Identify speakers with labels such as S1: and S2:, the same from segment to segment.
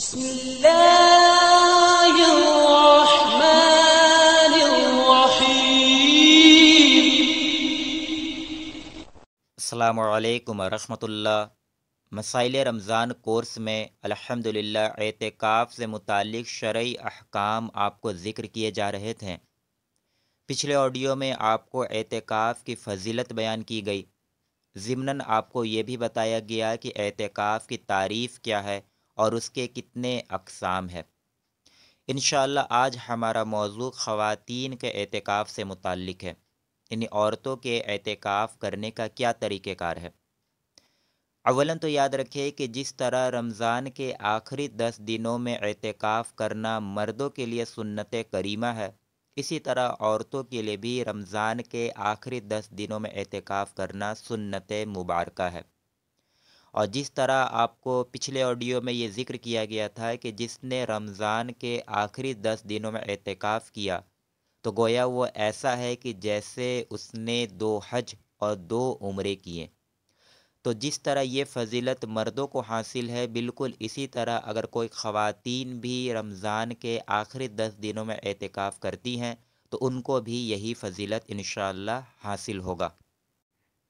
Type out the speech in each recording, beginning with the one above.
S1: بسم الله الرحمن الرحيم.
S2: السلام علیکم ورحمۃ اللہ۔ مسائل رمضان کورس میں الحمدللہ اعتکاف سے متعلق شرعی احکام آپ کو ذکر کیے جا رہے تھے۔ پچھلے آڈیو میں آپ کو اعتکاف کی فضیلت بیان کی گئی، ضمناً آپ کو یہ بھی بتایا گیا کہ اعتکاف کی تعریف کیا ہے اور اس کے کتنے اقسام ہیں۔ انشاءاللہ آج ہمارا موضوع خواتین کے اعتکاف سے متعلق ہے، یعنی عورتوں کے اعتکاف کرنے کا کیا طریقہ کار ہے۔ اولاً تو یاد رکھیں کہ جس طرح رمضان کے آخری 10 دنوں میں اعتکاف کرنا مردوں کے لیے سنت کریمہ ہے، اسی طرح عورتوں کے لیے بھی رمضان کے آخری 10 دنوں میں اعتکاف کرنا سنت مبارکہ ہے۔ اور جس طرح آپ کو پچھلے آڈیو میں یہ ذکر کیا گیا تھا کہ جس نے رمضان کے آخری 10 دنوں میں اعتکاف کیا تو گویا وہ ایسا ہے کہ جیسے اس نے 2 حج اور 2 عمرے کیے۔ تو جس طرح یہ فضیلت مردوں کو حاصل ہے، بالکل اسی طرح اگر کوئی خواتین بھی رمضان کے آخری 10 دنوں میں اعتکاف کرتی ہیں تو ان کو بھی یہی فضیلت انشاءاللہ حاصل ہوگا۔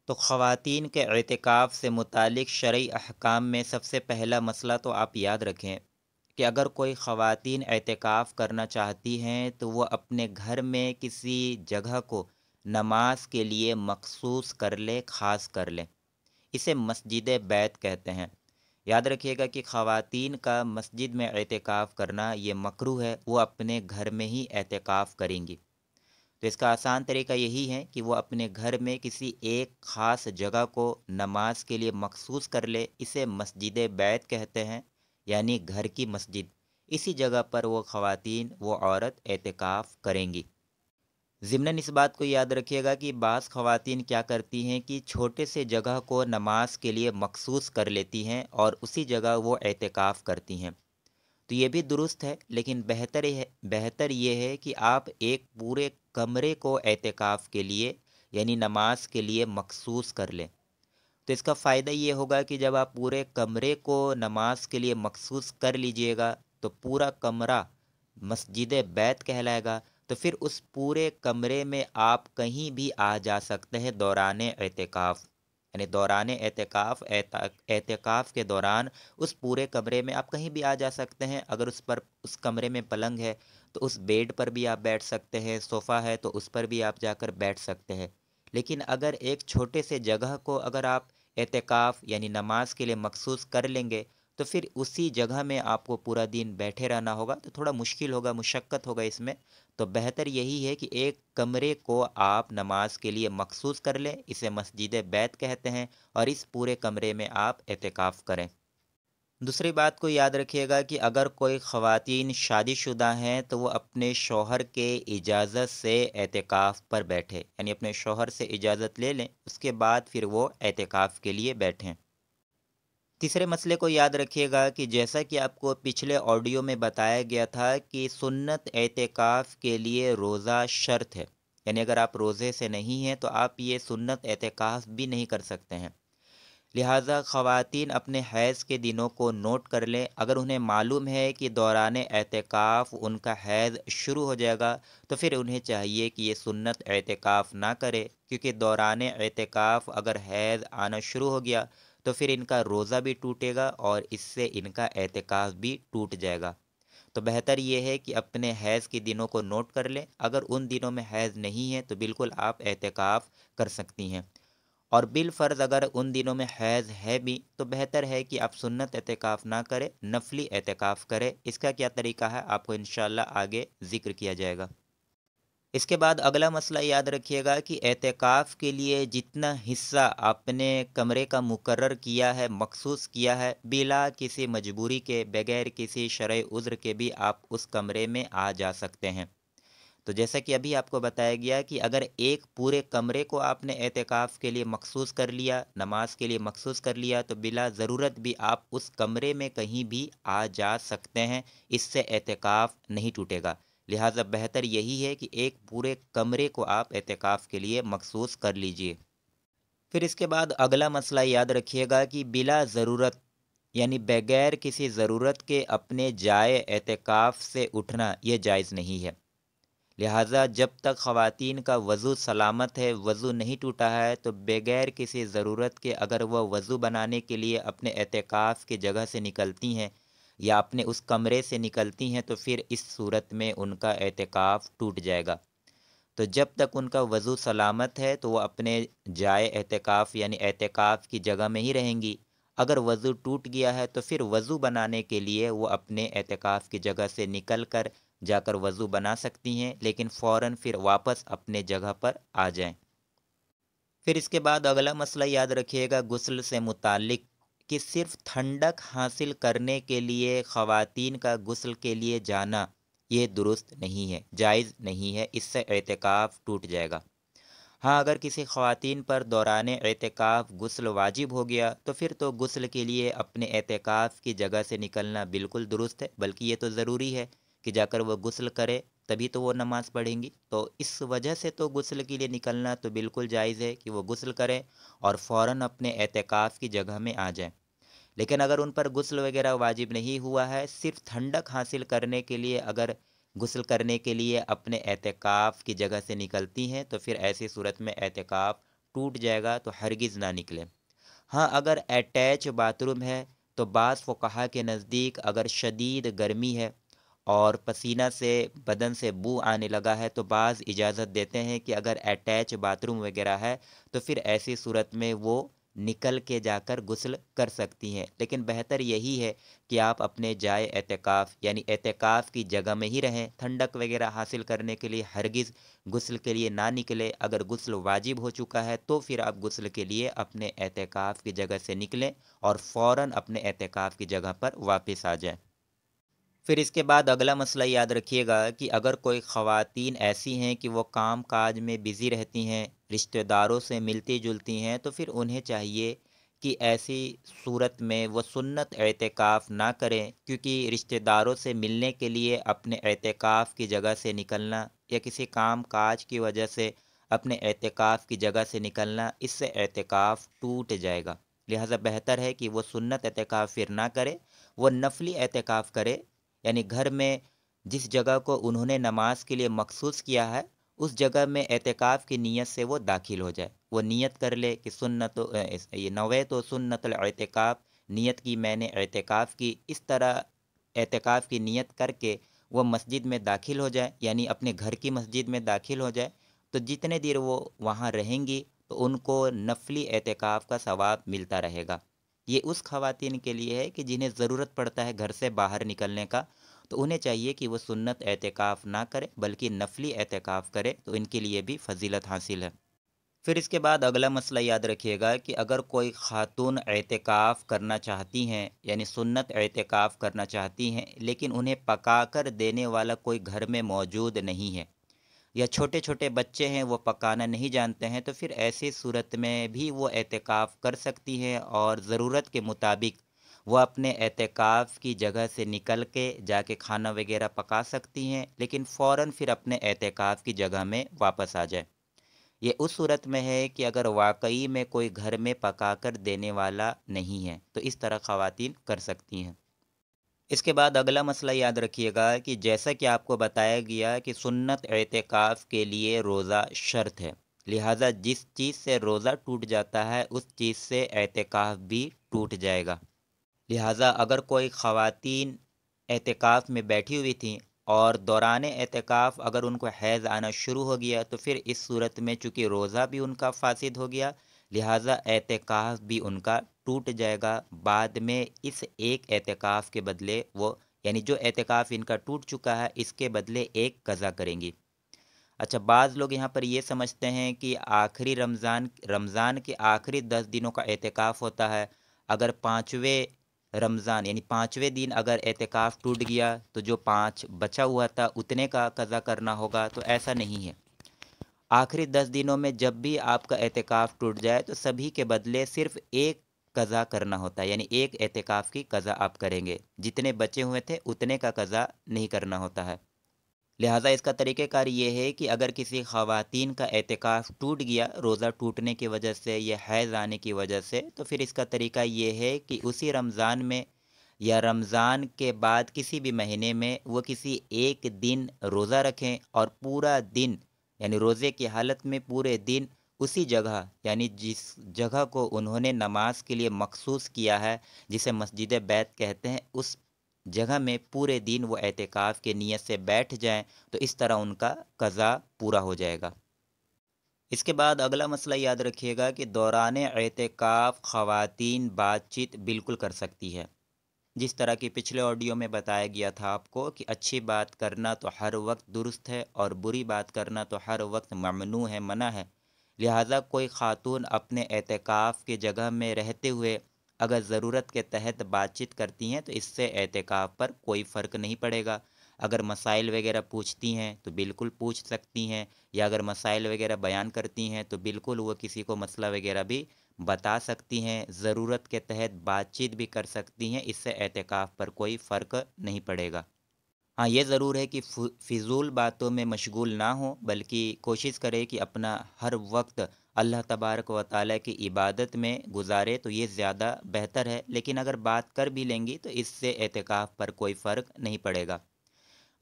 S2: تو خواتین کے اعتکاف سے متعلق شرعی احکام میں سب سے پہلا مسئلہ تو آپ یاد رکھیں کہ اگر کوئی خواتین اعتکاف کرنا چاہتی ہیں تو وہ اپنے گھر میں کسی جگہ کو نماز کے لیے مخصوص کر لے، خاص کر لیں۔ اسے مسجد بیت کہتے ہیں۔ یاد رکھیے گا کہ خواتین کا مسجد میں اعتکاف کرنا یہ مکروہ ہے، وہ اپنے گھر میں ہی اعتکاف کریں گی۔ تو اس کا آسان طریقہ یہی ہے کہ وہ اپنے گھر میں کسی ایک خاص جگہ کو نماز کے لیے مخصوص کر لے، اسے مسجد بیت کہتے ہیں، یعنی گھر کی مسجد۔ اسی جگہ پر وہ خواتین، وہ عورت اعتکاف کریں گی۔ ضمناً اس بات کو یاد رکھیے گا کہ بعض خواتین کیا کرتی ہیں کہ چھوٹے سے جگہ کو نماز کے لیے مخصوص کر لیتی ہیں اور اسی جگہ وہ اعتکاف کرتی ہیں۔ تو یہ بھی درست ہے، لیکن بہتر یہ ہے کہ آپ ایک پورے کمرے کو اعتکاف کے لیے یعنی نماز کے لیے مخصوص کر لیں۔ تو اس کا فائدہ یہ ہوگا کہ جب آپ پورے کمرے کو نماز کے لیے مخصوص کر لیجئے گا تو پورا کمرہ مسجد بیت کہلائے گا، تو پھر اس پورے کمرے میں آپ کہیں بھی آ جا سکتے ہیں دوران اعتکاف، یعنی دوران اعتکاف کے دوران اس پورے کمرے میں آپ کہیں بھی آ جا سکتے ہیں۔ اگر اس کمرے میں پلنگ ہے تو اس بیڈ پر بھی آپ بیٹھ سکتے ہیں، صوفہ ہے تو اس پر بھی آپ جا کر بیٹھ سکتے ہیں۔ لیکن اگر ایک چھوٹے سے جگہ کو اگر آپ اعتکاف یعنی نماز کے لیے مخصوص کر لیں گے تو پھر اسی جگہ میں آپ کو پورا دن بیٹھے رہنا ہوگا، تو تھوڑا مشکل ہوگا، مشقت ہوگا اس میں۔ تو بہتر یہی ہے کہ ایک کمرے کو آپ نماز کے لیے مخصوص کر لیں، اسے مسجد بیت کہتے ہیں، اور اس پورے کمرے میں آپ اعتکاف کریں۔ دوسری بات کو یاد رکھیے گا کہ اگر کوئی خواتین شادی شدہ ہیں تو وہ اپنے شوہر کے اجازت سے اعتکاف پر بیٹھے، یعنی اپنے شوہر سے اجازت لے لیں، اس کے بعد پھر وہ اعتکاف کے لیے بیٹھیں۔ تیسرے مسئلے کو یاد رکھیے گا کہ جیسا کہ آپ کو پچھلے آڈیو میں بتایا گیا تھا کہ سنت اعتکاف کے لیے روزہ شرط ہے، یعنی اگر آپ روزے سے نہیں ہیں تو آپ یہ سنت اعتکاف بھی نہیں کر سکتے ہیں۔ لہٰذا خواتین اپنے حیض کے دنوں کو نوٹ کر لیں۔ اگر انہیں معلوم ہے کہ دوران اعتکاف ان کا حیض شروع ہو جائے گا تو پھر انہیں چاہیے کہ یہ سنت اعتکاف نہ کرے، کیونکہ دوران اعتکاف اگر حیض آنا شروع ہو گیا تو پھر ان کا روزہ بھی ٹوٹے گا اور اس سے ان کا اعتکاف بھی ٹوٹ جائے گا۔ تو بہتر یہ ہے کہ اپنے حیض کے دنوں کو نوٹ کر لیں۔ اگر ان دنوں میں حیض نہیں ہے تو بالکل آپ اعتکاف کر سکتی ہیں، اور بالفرض اگر ان دنوں میں حیض ہے بھی تو بہتر ہے کہ آپ سنت اعتکاف نہ کریں، نفلی اعتکاف کریں۔ اس کا کیا طریقہ ہے آپ کو انشاءاللہ آگے ذکر کیا جائے گا۔ اس کے بعد اگلا مسئلہ یاد رکھیے گا کہ اعتکاف کے لیے جتنا حصہ آپ نے کمرے کا مقرر کیا ہے، مخصوص کیا ہے، بلا کسی مجبوری کے، بغیر کسی شرعی عذر کے بھی آپ اس کمرے میں آ جا سکتے ہیں۔ تو جیسا کہ ابھی آپ کو بتایا گیا کہ اگر ایک پورے کمرے کو آپ نے اعتکاف کے لیے مخصوص کر لیا، نماز کے لیے مخصوص کر لیا، تو بلا ضرورت بھی آپ اس کمرے میں کہیں بھی آ جا سکتے ہیں، اس سے اعتکاف نہیں ٹوٹے گا۔ لہٰذا بہتر یہی ہے کہ ایک پورے کمرے کو آپ اعتکاف کے لیے مخصوص کر لیجئے۔ پھر اس کے بعد اگلا مسئلہ یاد رکھیے گا کہ بلا ضرورت यानी बगैर किसी ज़रूरत के अपने जाए एतकाफ़ से उठना ये जायज़ नहीं है। लिहाजा जब तक ख़वातीन का वज़ू सलामत है, वज़ू नहीं टूटा है, तो बगैर किसी ज़रूरत के अगर वह वज़ू बनाने के लिए अपने एतकाफ़ की जगह से निकलती हैं या अपने उस कमरे से निकलती हैं, तो फिर इस सूरत में उनका एतकाफ़ टूट जाएगा। तो जब तक उनका वज़ू सलामत है तो वो अपने जाए एतकाफ़ यानी एतकाफ़ की जगह में ही रहेंगी। अगर वज़ू टूट गया है तो फिर वज़ू बनाने के लिए वो अपने एतकाफ़ की जगह से निकल कर जाकर वज़ू बना सकती हैं, लेकिन फ़ौरन फिर वापस अपने जगह पर आ जाएं। फिर इसके बाद अगला मसला याद रखिएगा गुस्ल से मुताल्लिक़, कि सिर्फ़ ठंडक हासिल करने के लिए ख़वातीन का गुस्ल के लिए जाना ये दुरुस्त नहीं है, जायज़ नहीं है, इससे एतकाफ़ टूट जाएगा। हाँ, अगर किसी ख़वातीन पर दौरान एतकाफ़ गुस्ल वाजिब हो गया तो फिर तो गुस्ल के लिए अपने एतकाफ़ की जगह से निकलना बिल्कुल दुरुस्त है, बल्कि ये तो ज़रूरी है कि जाकर वो गुस्ल करे, तभी तो वो नमाज़ पढ़ेंगी। तो इस वजह से तो गुस्ल के लिए निकलना तो बिल्कुल जायज़ है कि वो गुस्ल करें और फ़ौरन अपने एतकाफ़ की जगह में आ जाएँ। लेकिन अगर उन पर गुस्ल वगैरह वाजिब नहीं हुआ है, सिर्फ़ ठंडक हासिल करने के लिए अगर गुस्ल करने के लिए अपने एतकाफ़ की जगह से निकलती हैं, तो फिर ऐसी सूरत में एतकाफ़ टूट जाएगा, तो हरगिज़ ना निकलें। हाँ, अगर अटैच बाथरूम है, तो बाज़ फ़ुक़हा के नज़दीक अगर शदीद गर्मी है और पसीना से बदन से बू आने लगा है, तो बाज़ इजाज़त देते हैं कि अगर अटैच बाथरूम वगैरह है, तो फिर ऐसी सूरत में वो निकल के जाकर गुस्ल कर सकती हैं। लेकिन बेहतर यही है कि आप अपने जाए एतकाफ़ यानी एतकाफ़ की जगह में ही रहें। ठंडक वगैरह हासिल करने के लिए हरगिज़ गुस्ल के लिए ना निकलें। अगर गुस्ल वाजिब हो चुका है, तो फिर आप गुस्ल के लिए अपने एतकाफ़ की जगह से निकलें और फ़ौरन अपने एतकाफ़ की जगह पर वापस आ जाएँ। फिर इसके बाद अगला मसला याद रखिएगा कि अगर कोई ख़वातीन ऐसी हैं कि वो काम काज में बिज़ी रहती हैं, रिश्तेदारों से मिलती-जुलती हैं, तो फिर उन्हें चाहिए कि ऐसी सूरत में वो सुन्नत एतकाफ़ ना करें, क्योंकि रिश्तेदारों से मिलने के लिए अपने एतकाफ़ की जगह से निकलना या किसी काम काज की वजह से अपने एतकाफ़ की जगह से निकलना, इससे एतकाफ़ टूट जाएगा। लिहाजा बेहतर है कि वो सुन्नत एतकाफ़ फिर ना करे, वो नफली एतकाफ़ करे, यानी घर में जिस जगह को उन्होंने नमाज के लिए मखसूस किया है, उस जगह में एतकाफ़ की नीयत से वो दाखिल हो जाए। वो नियत कर ले कि ये नवैतु सुन्नतल एतकाफ़, नियत की मैंने एतकाफ़ की। इस तरह एतकाफ़ की नियत करके वो मस्जिद में दाखिल हो जाए, यानी अपने घर की मस्जिद में दाखिल हो जाए। तो जितने देर वो वहाँ रहेंगी, तो उनको नफली एतकाफ़ का सवाब मिलता रहेगा। ये उस ख़वातीन के लिए है कि जिन्हें ज़रूरत पड़ता है घर से बाहर निकलने का, तो उन्हें चाहिए कि वो सुन्नत एतकाफ़ ना करें, बल्कि नफली एतकाफ़ करें, तो इनके लिए भी फ़ज़ीलत हासिल है। फिर इसके बाद अगला मसला याद रखिएगा कि अगर कोई ख़ातून एतकाफ़ करना चाहती हैं, यानी सुन्नत एतकाफ़ करना चाहती हैं, लेकिन उन्हें पका कर देने वाला कोई घर में मौजूद नहीं है, या छोटे-छोटे बच्चे हैं वो पकाना नहीं जानते हैं, तो फिर ऐसी सूरत में भी वो एतकाफ़ कर सकती हैं और ज़रूरत के मुताबिक वो अपने एतकाफ़ की जगह से निकल के जाके खाना वगैरह पका सकती हैं, लेकिन फ़ौरन फिर अपने एतकाफ़ की जगह में वापस आ जाएँ। ये उस सूरत में है कि अगर वाक़ई में कोई घर में पकाकर देने वाला नहीं है, तो इस तरह ख़वातीन कर सकती हैं। इसके बाद अगला मसला याद रखिएगा कि जैसा कि आपको बताया गया कि सुन्नत एतकाफ़ के लिए रोज़ा शर्त है। लिहाजा जिस चीज़ से रोज़ा टूट जाता है, उस चीज़ से एतकाफ़ भी टूट जाएगा। लिहाजा अगर कोई ख़वातीन एतकाफ़ में बैठी हुई थीं और दौरान एतकाफ़ अगर उनको हैज़ आना शुरू हो गया, तो फिर इस सूरत में चूँकि रोज़ा भी उनका फ़ासिद हो गया, लिहाजा एतकाफ़ भी उनका टूट जाएगा। बाद में इस एक एतकाफ़ के बदले वो, यानी जो एतकाफ़ इनका टूट चुका है, इसके बदले एक कज़ा करेंगी। अच्छा, बाज़ लोग यहाँ पर ये समझते हैं कि आखिरी रमज़ान के आखिरी 10 दिनों का एतकाफ़ होता है। अगर 5वें रमज़ान यानी 5वें दिन अगर एतकाफ़ टूट गया, तो जो 5 बचा हुआ था उतने का क़ज़ा करना होगा, तो ऐसा नहीं है। आखिरी 10 दिनों में जब भी आपका एतकाफ़ टूट जाए, तो सभी के बदले सिर्फ़ एक क़ज़ा करना होता है, यानी एक एतकाफ़ की क़ज़ा आप करेंगे। जितने बचे हुए थे उतने का क़ज़ा नहीं करना होता है। लिहाजा इसका तरीक़ेकार ये है कि अगर किसी ख़वातीन का एतिकाफ़ टूट गया रोज़ा टूटने की वजह से या हैज़ आने की वजह से, तो फिर इसका तरीका ये है कि उसी रमज़ान में या रमज़ान के बाद किसी भी महीने में वो किसी एक दिन रोज़ा रखें और पूरा दिन यानी रोज़े की हालत में पूरे दिन उसी जगह यानी जिस जगह को उन्होंने नमाज के लिए मखसूस किया है, जिसे मस्जिद बैत कहते हैं, उस जगह में पूरे दिन वो एतिकाफ़ की नीयत से बैठ जाएं, तो इस तरह उनका क़ज़ा पूरा हो जाएगा। इसके बाद अगला मसला याद रखिएगा कि दौरान एतिकाफ़ ख़वातीन बातचीत बिल्कुल कर सकती है। जिस तरह की पिछले ऑडियो में बताया गया था आपको कि अच्छी बात करना तो हर वक्त दुरुस्त है और बुरी बात करना तो हर वक्त ममनू है, मना है। लिहाजा कोई ख़ातून अपने एतिकाफ़ की जगह में रहते हुए अगर ज़रूरत के तहत बातचीत करती हैं तो इससे एतिकाफ़ पर कोई फ़र्क नहीं पड़ेगा। अगर मसाइल वगैरह पूछती हैं तो बिल्कुल पूछ सकती हैं, या अगर मसाइल वगैरह बयान करती हैं तो बिल्कुल वो किसी को मसला वगैरह भी बता सकती हैं, ज़रूरत के तहत बातचीत भी कर सकती हैं, इससे एतिकाफ़ पर कोई फ़र्क नहीं पड़ेगा। हाँ, ये ज़रूर है कि फ़िज़ूल बातों में मशगूल ना हों, बल्कि कोशिश करें कि अपना हर वक्त अल्लाह तबारक व तआला की इबादत में गुज़ारे, तो ये ज़्यादा बेहतर है। लेकिन अगर बात कर भी लेंगी तो इससे एतिकाफ़ पर कोई फ़र्क नहीं पड़ेगा।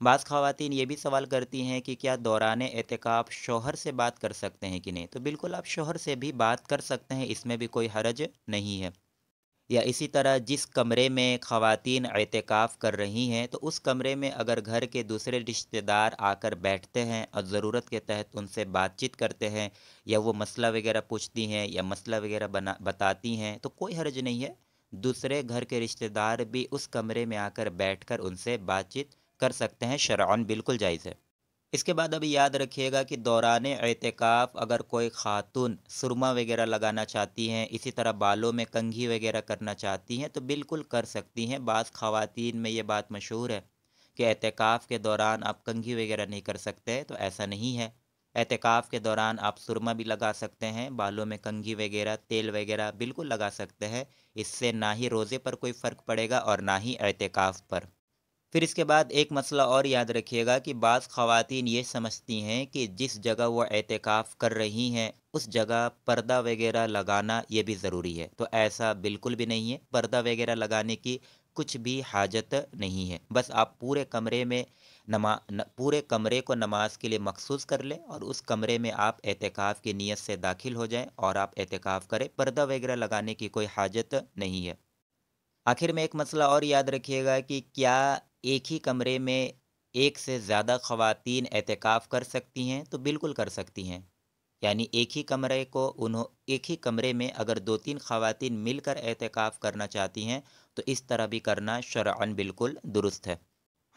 S2: बाज़ ख़वातीन ये भी सवाल करती हैं कि क्या दौरान एतिकाफ़ शौहर से बात कर सकते हैं कि नहीं? तो बिल्कुल आप शौहर से भी बात कर सकते हैं, इसमें भी कोई हरज नहीं है। या इसी तरह जिस कमरे में ख़वातीन एतिकाफ़ कर रही हैं, तो उस कमरे में अगर घर के दूसरे रिश्तेदार आकर बैठते हैं और ज़रूरत के तहत उनसे बातचीत करते हैं, या वो मसला वगैरह पूछती हैं या मसला वगैरह बताती हैं, तो कोई हर्ज नहीं है। दूसरे घर के रिश्तेदार भी उस कमरे में आकर बैठकर उनसे बातचीत कर सकते हैं, शरअन बिल्कुल जायज़ है। इसके बाद अभी याद रखिएगा कि दौरान एतिकाफ़ अगर कोई ख़ातून सुरमा वगैरह लगाना चाहती हैं, इसी तरह बालों में कंघी वगैरह करना चाहती हैं, तो बिल्कुल कर सकती हैं। बाज़ ख़वातीन में ये बात मशहूर है कि एतिकाफ़ के दौरान आप कंघी वगैरह नहीं कर सकते, तो ऐसा नहीं है। एतिकाफ़ के दौरान आप सुरमा भी लगा सकते हैं, बालों में कंघी वगैरह, तेल वगैरह बिल्कुल लगा सकते हैं। इससे ना ही रोज़े पर कोई फ़र्क पड़ेगा और ना ही एतिकाफ़ पर। फिर इसके बाद एक मसला और याद रखिएगा कि बाज़ ख़वातीन ये समझती हैं कि जिस जगह वो एतिकाफ़ कर रही हैं, उस जगह पर्दा वगैरह लगाना ये भी ज़रूरी है। तो ऐसा बिल्कुल भी नहीं है, पर्दा वगैरह लगाने की कुछ भी हाजत नहीं है। बस आप पूरे कमरे में पूरे कमरे को नमाज के लिए मखसूस कर लें और उस कमरे में आप एतिकाफ़ की नीयत से दाखिल हो जाएं और आप एतिकाफ़ करें। पर्दा वगैरह लगाने की कोई हाजत नहीं है। आखिर में एक मसला और याद रखिएगा कि क्या एक ही कमरे में एक से ज़्यादा ख़वातीन एतिकाफ़ कर सकती हैं? तो बिल्कुल कर सकती हैं। यानी एक ही कमरे में अगर 2-3 ख़वातीन मिलकर एतिकाफ़ करना चाहती हैं, तो इस तरह भी करना शरअन बिल्कुल दुरुस्त है।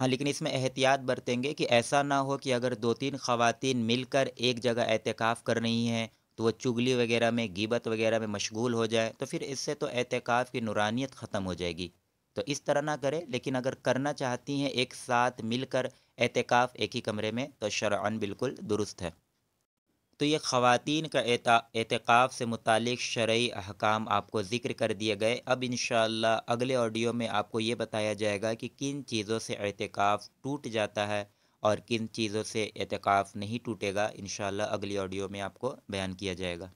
S2: हाँ, लेकिन इसमें एहतियात बरतेंगे कि ऐसा ना हो कि अगर 2-3 ख़वातीन मिलकर एक जगह एतिकाफ़ कर रही हैं, तो वो चुगली वगैरह में, गीबत वगैरह में मशगूल हो जाएँ, तो फिर इससे तो एतिकाफ़ की नूरानियत ख़त्म हो जाएगी। तो इस तरह ना करें, लेकिन अगर करना चाहती हैं एक साथ मिलकर एतिकाफ़ एक ही कमरे में, तो शरअन बिल्कुल दुरुस्त है। तो ये ख़वातीन का एतिकाफ़ से मुतालिक शरई अहकाम आपको ज़िक्र कर दिए गए। अब इंशाअल्लाह अगले ऑडियो में आपको ये बताया जाएगा कि किन चीज़ों से एतिकाफ़ टूट जाता है और किन चीज़ों से एतिकाफ़ नहीं टूटेगा। इंशाअल्लाह अगली ऑडियो में आपको बयान किया जाएगा।